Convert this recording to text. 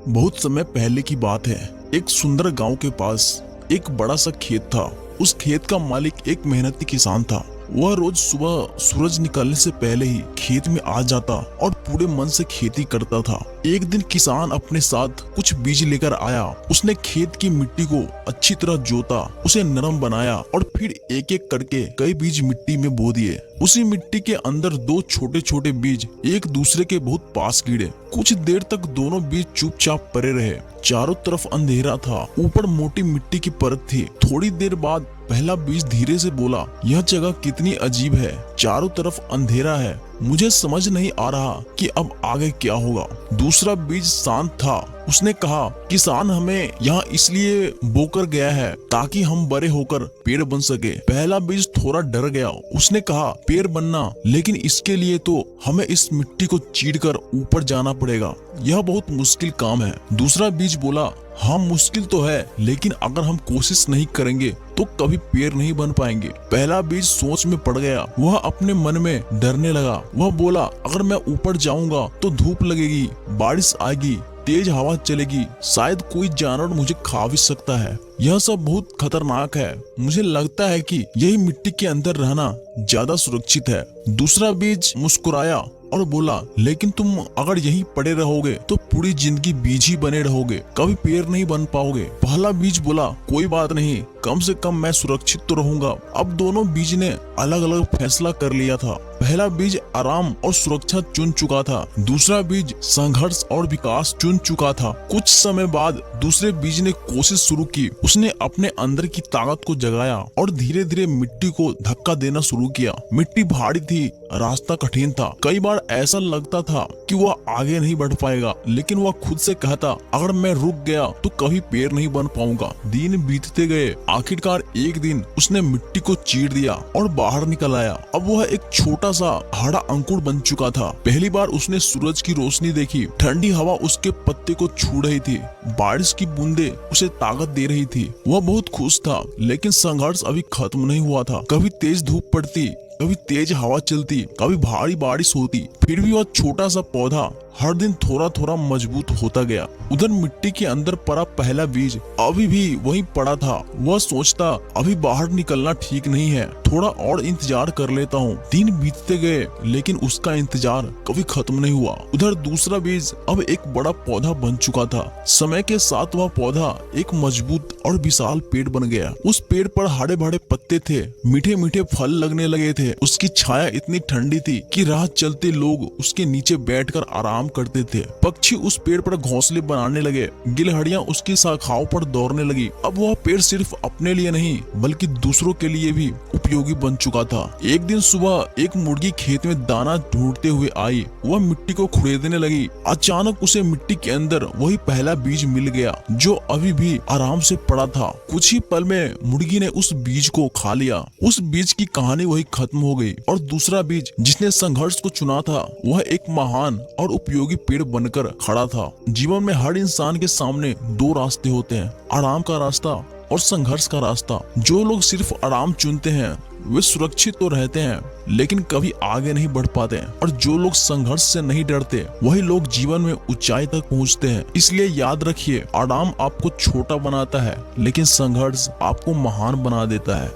बहुत समय पहले की बात है। एक सुंदर गांव के पास एक बड़ा सा खेत था। उस खेत का मालिक एक मेहनती किसान था। वह रोज सुबह सूरज निकलने से पहले ही खेत में आ जाता और पूरे मन से खेती करता था। एक दिन किसान अपने साथ कुछ बीज लेकर आया। उसने खेत की मिट्टी को अच्छी तरह जोता, उसे नरम बनाया और फिर एक एक करके कई बीज मिट्टी में बो दिए। उसी मिट्टी के अंदर दो छोटे छोटे बीज एक दूसरे के बहुत पास गिरे। कुछ देर तक दोनों बीज चुपचाप पड़े रहे। चारों तरफ अंधेरा था, ऊपर मोटी मिट्टी की परत थी। थोड़ी देर बाद पहला बीज धीरे से बोला, यह जगह कितनी अजीब है, चारों तरफ अंधेरा है, मुझे समझ नहीं आ रहा कि अब आगे क्या होगा। दूसरा बीज शांत था। उसने कहा, किसान हमें यहाँ इसलिए बोकर गया है ताकि हम बड़े होकर पेड़ बन सके। पहला बीज थोड़ा डर गया। उसने कहा, पेड़ बनना, लेकिन इसके लिए तो हमें इस मिट्टी को चीरकर ऊपर जाना पड़ेगा, यह बहुत मुश्किल काम है। दूसरा बीज बोला, हाँ मुश्किल तो है, लेकिन अगर हम कोशिश नहीं करेंगे तो कभी पेड़ नहीं बन पाएंगे। पहला बीज सोच में पड़ गया। वह अपने मन में डरने लगा। वह बोला, अगर मैं ऊपर जाऊंगा तो धूप लगेगी, बारिश आएगी, तेज हवा चलेगी, शायद कोई जानवर मुझे खा भी सकता है। यह सब बहुत खतरनाक है। मुझे लगता है कि यही मिट्टी के अंदर रहना ज्यादा सुरक्षित है। दूसरा बीज मुस्कुराया और बोला, लेकिन तुम अगर यहीं पड़े रहोगे तो पूरी जिंदगी बीज ही बने रहोगे, कभी पेड़ नहीं बन पाओगे। पहला बीज बोला, कोई बात नहीं, कम से कम मैं सुरक्षित तो रहूंगा। अब दोनों बीज ने अलग अलग फैसला कर लिया था। पहला बीज आराम और सुरक्षा चुन चुका था। दूसरा बीज संघर्ष और विकास चुन चुका था। कुछ समय बाद दूसरे बीज ने कोशिश शुरू की। उसने अपने अंदर की ताकत को जगाया और धीरे धीरे मिट्टी को धक्का देना शुरू किया। मिट्टी भारी थी, रास्ता कठिन था। कई बार ऐसा लगता था कि वह आगे नहीं बढ़ पाएगा, लेकिन वह खुद से कहता, अगर मैं रुक गया तो कभी पेड़ नहीं बन पाऊंगा। दिन बीतते गए। आखिरकार एक दिन उसने मिट्टी को चीर दिया और बाहर निकल आया। अब वह एक छोटा सा हरा अंकुर बन चुका था। पहली बार उसने सूरज की रोशनी देखी। ठंडी हवा उसके पत्ते को छू रही थी। बारिश की बूंदें उसे ताकत दे रही थी। वह बहुत खुश था, लेकिन संघर्ष अभी खत्म नहीं हुआ था। कभी तेज धूप पड़ती, कभी तेज हवा चलती, कभी भारी बारिश होती, फिर भी वह छोटा सा पौधा हर दिन थोड़ा थोड़ा मजबूत होता गया। उधर मिट्टी के अंदर पड़ा पहला बीज अभी भी वहीं पड़ा था। वह सोचता, अभी बाहर निकलना ठीक नहीं है, थोड़ा और इंतजार कर लेता हूँ। दिन बीतते गए, लेकिन उसका इंतजार कभी खत्म नहीं हुआ। उधर दूसरा बीज अब एक बड़ा पौधा बन चुका था। समय के साथ वह पौधा एक मजबूत और विशाल पेड़ बन गया। उस पेड़ पर हरे भरे पत्ते थे, मीठे मीठे फल लगने लगे थे। उसकी छाया इतनी ठंडी थी कि राह चलते लोग उसके नीचे बैठकर आराम करते थे। पक्षी उस पेड़ पर घोंसले बनाने लगे। गिलहरियां उसकी शाखाओं पर दौड़ने लगी। अब वह पेड़ सिर्फ अपने लिए नहीं, बल्कि दूसरों के लिए भी उपयोगी बन चुका था। एक दिन सुबह एक मुर्गी खेत में दाना ढूंढते हुए आई। वह मिट्टी को खुरेदने लगी। अचानक उसे मिट्टी के अंदर वही पहला बीज मिल गया, जो अभी भी आराम से पड़ा था। कुछ ही पल में मुर्गी ने उस बीज को खा लिया। उस बीज की कहानी वही खत्म हो गई और दूसरा बीज जिसने संघर्ष को चुना था, वह एक महान और उपयोगी पेड़ बनकर खड़ा था। जीवन में हर इंसान के सामने दो रास्ते होते हैं, आराम का रास्ता और संघर्ष का रास्ता। जो लोग सिर्फ आराम चुनते हैं वे सुरक्षित तो रहते हैं, लेकिन कभी आगे नहीं बढ़ पाते। और जो लोग संघर्ष से नहीं डरते, वही लोग जीवन में ऊंचाई तक पहुंचते हैं। इसलिए याद रखिए, आराम आपको छोटा बनाता है, लेकिन संघर्ष आपको महान बना देता है।